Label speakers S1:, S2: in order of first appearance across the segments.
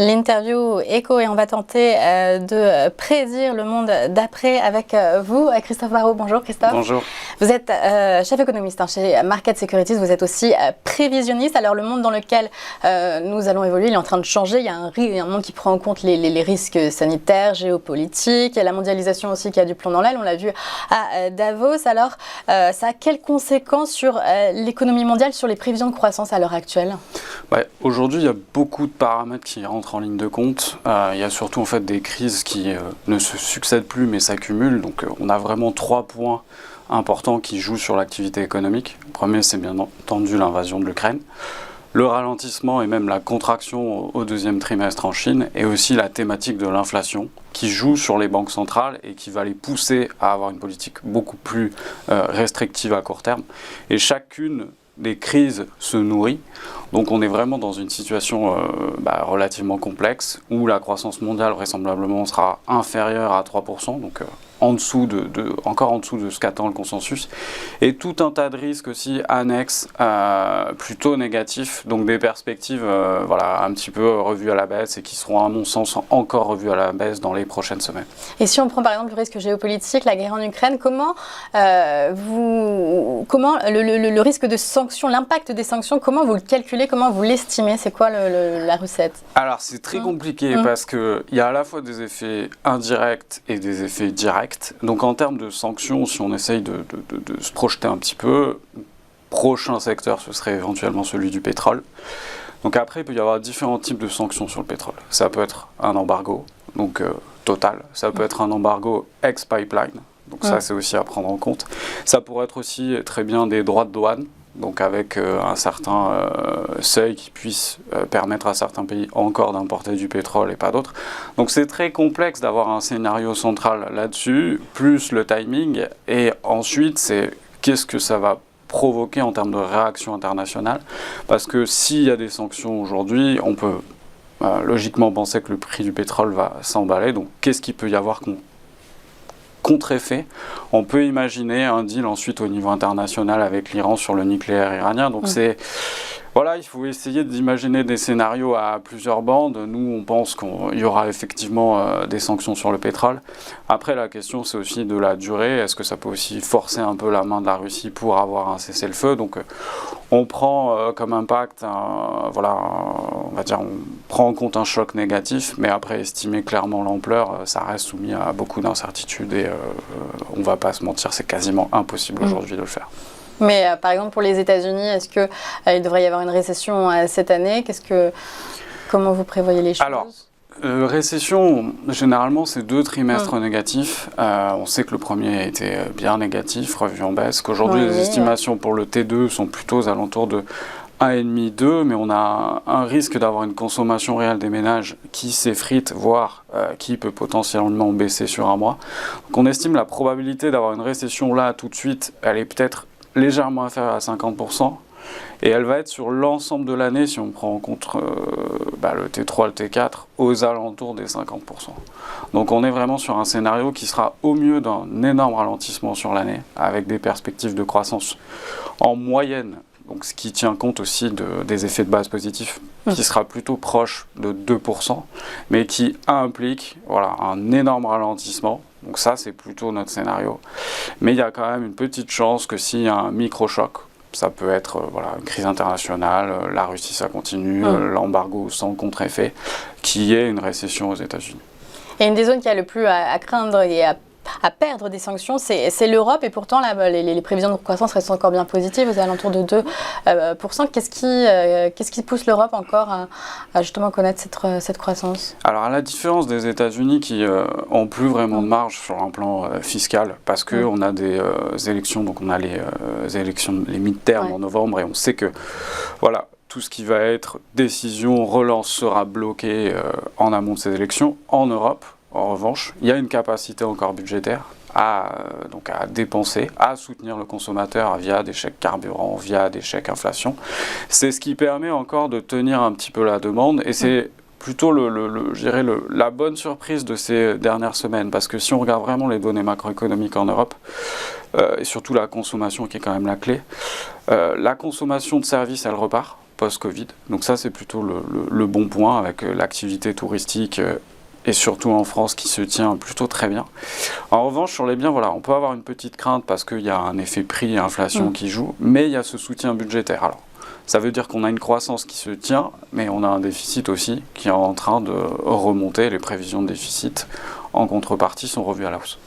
S1: L'interview écho et on va tenter de prédire le monde d'après avec vous. Christophe Barraud, bonjour Christophe.
S2: Bonjour.
S1: Vous êtes chef économiste chez Market Securities, vous êtes aussi prévisionniste. Alors le monde dans lequel nous allons évoluer, il est en train de changer. Il y a un monde qui prend en compte les risques sanitaires, géopolitiques. Il y a la mondialisation aussi qui a du plomb dans l'aile, on l'a vu à Davos. Alors ça a quelles conséquences sur l'économie mondiale, sur les prévisions de croissance à l'heure actuelle?
S2: Aujourd'hui, il y a beaucoup de paramètres qui rentrent en ligne de compte. Il y a surtout en fait des crises qui ne se succèdent plus mais s'accumulent. Donc on a vraiment 3 points importants qui jouent sur l'activité économique. Le premier, c'est bien entendu l'invasion de l'Ukraine, le ralentissement et même la contraction au deuxième trimestre en Chine, et aussi la thématique de l'inflation qui joue sur les banques centrales et qui va les pousser à avoir une politique beaucoup plus restrictive à court terme. Et chacune des crises se nourrit. Donc on est vraiment dans une situation relativement complexe où la croissance mondiale vraisemblablement sera inférieure à 3%, donc encore en dessous de ce qu'attend le consensus, et tout un tas de risques aussi annexes plutôt négatifs, donc des perspectives un petit peu revues à la baisse et qui seront à mon sens encore revues à la baisse dans les prochaines semaines.
S1: Et si on prend par exemple le risque géopolitique, la guerre en Ukraine, comment le risque de sanctions, l'impact des sanctions, comment vous le calculez, comment vous l'estimez, c'est quoi la recette?
S2: Alors c'est très compliqué parce qu'il y a à la fois des effets indirects et des effets directs. Donc en termes de sanctions, si on essaye de se projeter un petit peu, prochain secteur, ce serait éventuellement celui du pétrole. Donc après, il peut y avoir différents types de sanctions sur le pétrole. Ça peut être un embargo, donc total. Ça peut être un embargo ex-pipeline. Donc ça, c'est aussi à prendre en compte. Ça pourrait être aussi très bien des droits de douane, donc avec un certain seuil qui puisse permettre à certains pays encore d'importer du pétrole et pas d'autres. Donc c'est très complexe d'avoir un scénario central là-dessus, plus le timing, et ensuite c'est qu'est-ce que ça va provoquer en termes de réaction internationale, parce que s'il y a des sanctions aujourd'hui, on peut logiquement penser que le prix du pétrole va s'emballer, donc qu'est-ce qu'il peut y avoir contre-effet? On peut imaginer un deal ensuite au niveau international avec l'Iran sur le nucléaire iranien. Donc il faut essayer d'imaginer des scénarios à plusieurs bandes. Nous, on pense qu'il y aura effectivement des sanctions sur le pétrole. Après, la question, c'est aussi de la durée. Est-ce que ça peut aussi forcer un peu la main de la Russie pour avoir un cessez-le-feu? Donc, on prend comme impact, on prend en compte un choc négatif, mais après, estimer clairement l'ampleur, ça reste soumis à beaucoup d'incertitudes et on ne va pas se mentir, c'est quasiment impossible aujourd'hui de le faire.
S1: Mais par exemple, pour les États-Unis, est-ce qu'il devrait y avoir une récession cette année? Comment vous prévoyez les choses?
S2: Alors, récession, généralement, c'est 2 trimestres négatifs. On sait que le premier a été bien négatif, revu en baisse, qu'aujourd'hui, les estimations pour le T2 sont plutôt aux alentours de 1,5-2, mais on a un risque d'avoir une consommation réelle des ménages qui s'effrite, voire qui peut potentiellement baisser sur un mois. Donc on estime la probabilité d'avoir une récession là tout de suite, elle est peut-être légèrement inférieure à 50%, et elle va être sur l'ensemble de l'année, si on prend en compte le T3, le T4, aux alentours des 50%. Donc on est vraiment sur un scénario qui sera au mieux d'un énorme ralentissement sur l'année, avec des perspectives de croissance en moyenne, donc ce qui tient compte aussi des effets de base positifs, qui sera plutôt proche de 2%, mais qui implique un énorme ralentissement. Donc ça, c'est plutôt notre scénario. Mais il y a quand même une petite chance que s'il y a un micro-choc, ça peut être une crise internationale, la Russie ça continue, l'embargo sans contre-effet, qu'il y ait une récession aux États-Unis.
S1: Et une des zones qui a le plus à craindre et à perdre des sanctions, c'est l'Europe, et pourtant les prévisions de croissance restent encore bien positives, aux alentours de 2%. Qu'est-ce qui pousse l'Europe encore à justement connaître cette croissance? Alors
S2: à la différence des États-Unis qui n'ont plus vraiment de marge sur un plan fiscal, parce qu'on a des élections, donc on a les élections, les mid-term en novembre, et on sait que tout ce qui va être décision, relance sera bloqué en amont de ces élections. En Europe, en revanche, il y a une capacité encore budgétaire à dépenser, à soutenir le consommateur via des chèques carburant, via des chèques inflation. C'est ce qui permet encore de tenir un petit peu la demande, et c'est plutôt la bonne surprise de ces dernières semaines, parce que si on regarde vraiment les données macroéconomiques en Europe, et surtout la consommation qui est quand même la clé, la consommation de services, elle repart post-Covid. Donc ça, c'est plutôt le bon point avec l'activité touristique et surtout en France qui se tient plutôt très bien. En revanche, sur les biens, voilà, on peut avoir une petite crainte parce qu'il y a un effet prix et inflation qui joue, mais il y a ce soutien budgétaire. Alors, ça veut dire qu'on a une croissance qui se tient, mais on a un déficit aussi qui est en train de remonter. Les prévisions de déficit en contrepartie sont revues à la hausse.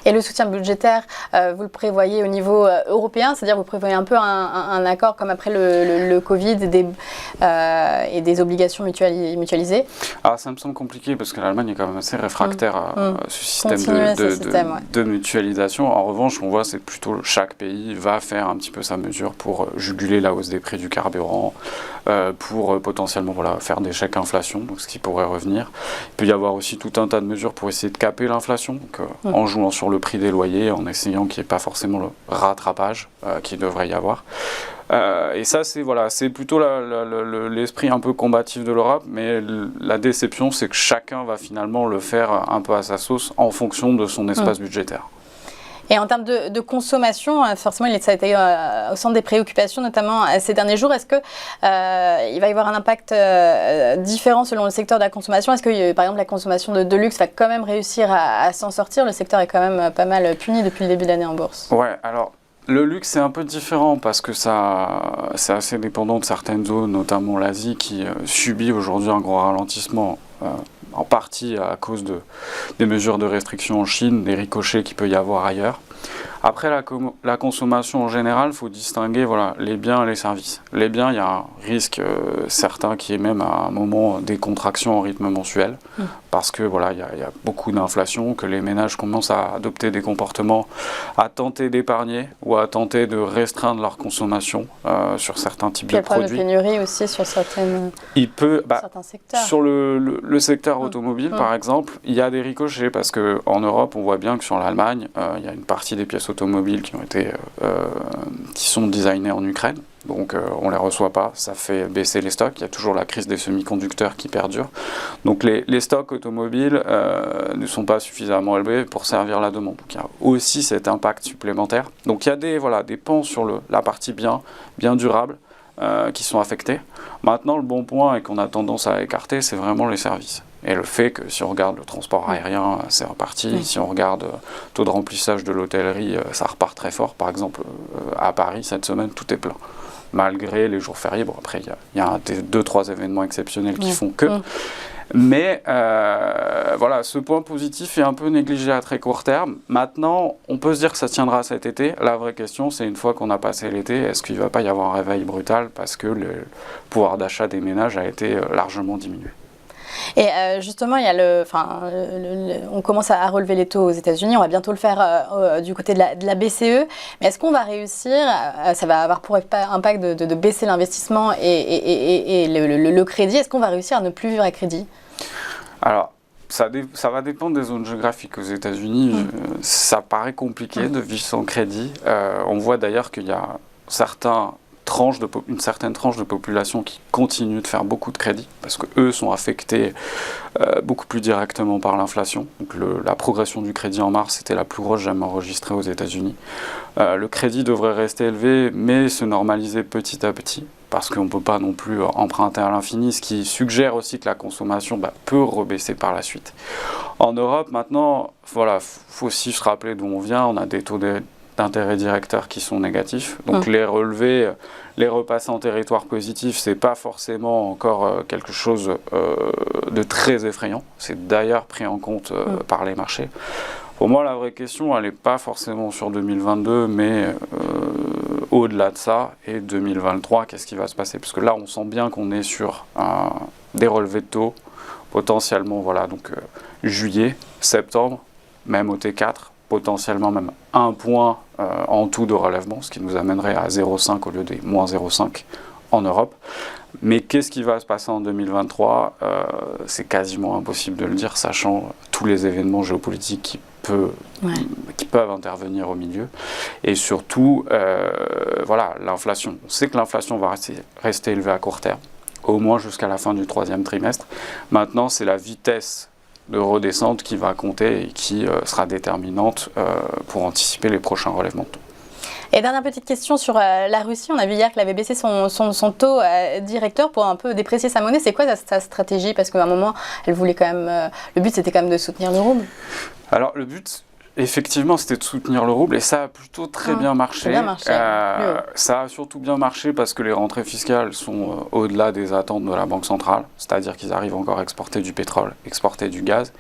S1: Et le soutien budgétaire, vous le prévoyez au niveau européen, c'est-à-dire vous prévoyez un peu un accord comme après le Covid et des obligations mutualisées?
S2: Alors ça me semble compliqué parce que l'Allemagne est quand même assez réfractaire à ce système de mutualisation. En revanche, on voit c'est plutôt chaque pays va faire un petit peu sa mesure pour juguler la hausse des prix du carburant, pour potentiellement faire des chèques inflation, donc ce qui pourrait revenir. Il peut y avoir aussi tout un tas de mesures pour essayer de caper l'inflation, en jouant sur le prix des loyers, en essayant qu'il n'y ait pas forcément le rattrapage qu'il devrait y avoir. Et ça, c'est plutôt l'esprit un peu combatif de l'Europe, mais la déception, c'est que chacun va finalement le faire un peu à sa sauce en fonction de son espace budgétaire.
S1: Et en termes de consommation, forcément, ça a été au centre des préoccupations, notamment ces derniers jours. Est-ce qu'il va y avoir un impact différent selon le secteur de la consommation? Est-ce que, par exemple, la consommation de luxe va quand même réussir à s'en sortir? Le secteur est quand même pas mal puni depuis le début de l'année en bourse.
S2: Ouais, alors le luxe, c'est un peu différent parce que c'est assez dépendant de certaines zones, notamment l'Asie, qui subit aujourd'hui un gros ralentissement. En partie à cause des mesures de restriction en Chine, des ricochets qu'il peut y avoir ailleurs. Après, la consommation en général, il faut distinguer les biens et les services. Les biens, il y a un risque certain qui est même à un moment des contractions en rythme mensuel, parce que il y a beaucoup d'inflation, que les ménages commencent à adopter des comportements à tenter d'épargner ou à tenter de restreindre leur consommation sur certains types de produits.
S1: Il y a de pénurie aussi sur certains secteurs.
S2: Sur le secteur automobile, par exemple, il y a des ricochets, parce qu'en Europe, on voit bien que sur l'Allemagne, il y a une partie des pièces automobiles qui sont designées en Ukraine. Donc on ne les reçoit pas, ça fait baisser les stocks. Il y a toujours la crise des semi-conducteurs qui perdure. Donc les stocks automobiles ne sont pas suffisamment élevés pour servir la demande. Donc il y a aussi cet impact supplémentaire. Donc il y a des pans sur la partie bien durable qui sont affectés. Maintenant, le bon point et qu'on a tendance à écarter, c'est vraiment les services. Et le fait que si on regarde le transport aérien, c'est reparti. Si on regarde le taux de remplissage de l'hôtellerie, ça repart très fort. Par exemple, à Paris, cette semaine, tout est plein. Malgré les jours fériés, après, il y a 2-3 événements exceptionnels qui font que. Mais ce point positif est un peu négligé à très court terme. Maintenant, on peut se dire que ça tiendra cet été. La vraie question, c'est une fois qu'on a passé l'été, est-ce qu'il ne va pas y avoir un réveil brutal parce que le pouvoir d'achat des ménages a été largement diminué?
S1: Et justement, il y a on commence à relever les taux aux États-Unis. On va bientôt le faire du côté de la BCE. Mais est-ce qu'on va réussir? Ça va avoir pour impact de baisser l'investissement et le crédit. Est-ce qu'on va réussir à ne plus vivre à crédit?
S2: Alors, ça va dépendre des zones géographiques. Aux États-Unis, ça paraît compliqué de vivre sans crédit. On voit d'ailleurs qu'il y a une certaine tranche de population qui continue de faire beaucoup de crédits parce qu'eux sont affectés beaucoup plus directement par l'inflation. Donc la progression du crédit en mars était la plus grosse jamais enregistrée aux États-Unis. Le crédit devrait rester élevé mais se normaliser petit à petit parce qu'on ne peut pas non plus emprunter à l'infini, ce qui suggère aussi que la consommation peut rebaisser par la suite. En Europe maintenant, faut aussi se rappeler d'où on vient. On a des taux d'intérêt directeurs qui sont négatifs. Donc les relever, les repasser en territoire positif, c'est pas forcément encore quelque chose de très effrayant. C'est d'ailleurs pris en compte par les marchés. Pour moi, la vraie question, elle n'est pas forcément sur 2022, mais au-delà de ça, et 2023, qu'est-ce qui va se passer? Parce que là, on sent bien qu'on est sur des relevés de taux, potentiellement, juillet, septembre, même au T4, potentiellement même 1 point en tout de relèvement, ce qui nous amènerait à 0,5 au lieu des moins 0,5 en Europe. Mais qu'est-ce qui va se passer en 2023 c'est quasiment impossible de le dire, sachant tous les événements géopolitiques qui peuvent intervenir au milieu. Et surtout, l'inflation. On sait que l'inflation va rester élevée à court terme, au moins jusqu'à la fin du 3e trimestre. Maintenant, c'est la vitesse de redescente qui va compter et qui sera déterminante pour anticiper les prochains relèvements de taux.
S1: Et dernière petite question sur la Russie. On a vu hier qu'elle avait baissé son taux directeur pour un peu déprécier sa monnaie. C'est quoi sa stratégie? Parce qu'à un moment, elle voulait quand même... le but, c'était quand même de soutenir le rouble.
S2: Alors, le but, effectivement, c'était de soutenir le rouble et ça a plutôt très bien marché. Ça a surtout bien marché parce que les rentrées fiscales sont au-delà des attentes de la Banque centrale. C'est-à-dire qu'ils arrivent encore à exporter du pétrole, exporter du gaz.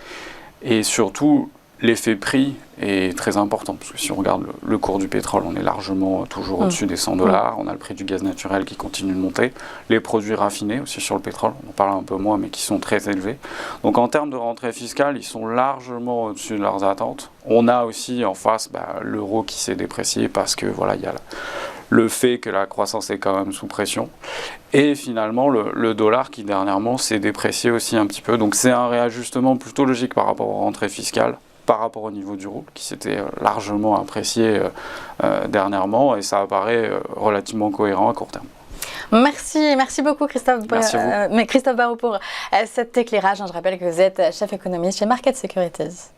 S2: Et surtout, l'effet prix est très important, parce que si on regarde le cours du pétrole, on est largement toujours au-dessus des 100 $. On a le prix du gaz naturel qui continue de monter. Les produits raffinés aussi sur le pétrole, on en parle un peu moins, mais qui sont très élevés. Donc en termes de rentrée fiscale, ils sont largement au-dessus de leurs attentes. On a aussi en face l'euro qui s'est déprécié parce que voilà, il y a le fait que la croissance est quand même sous pression. Et finalement, le dollar qui dernièrement s'est déprécié aussi un petit peu. Donc c'est un réajustement plutôt logique par rapport aux rentrées fiscales, par rapport au niveau du rouble, qui s'était largement apprécié dernièrement. Et ça apparaît relativement cohérent à court terme.
S1: Merci beaucoup Christophe,
S2: Merci
S1: Christophe Barrault pour cet éclairage. Je rappelle que vous êtes chef économiste chez Market Securities.